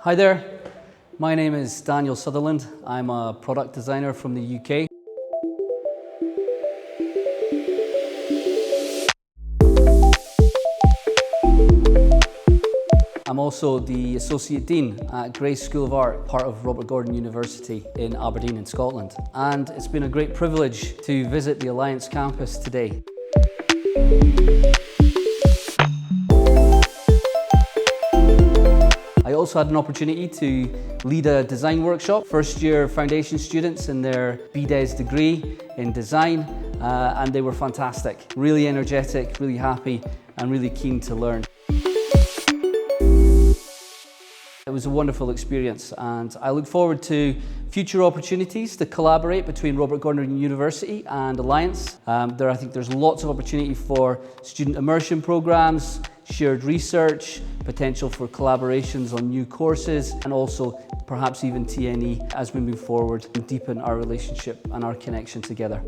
Hi there, my name is Daniel Sutherland. I'm a product designer from the UK. I'm also the Associate Dean at Grace School of Art, part of Robert Gordon University in Aberdeen in Scotland. And it's been a great privilege to visit the Alliance campus today. I also had an opportunity to lead a design workshop, first year foundation students in their BDes degree in design, and they were fantastic. Really energetic, really happy, and really keen to learn. It was a wonderful experience, and I look forward to future opportunities to collaborate between Robert Gordon University and Alliance. I think there's lots of opportunity for student immersion programs, shared research, potential for collaborations on new courses, and also perhaps even TNE as we move forward and deepen our relationship and our connection together.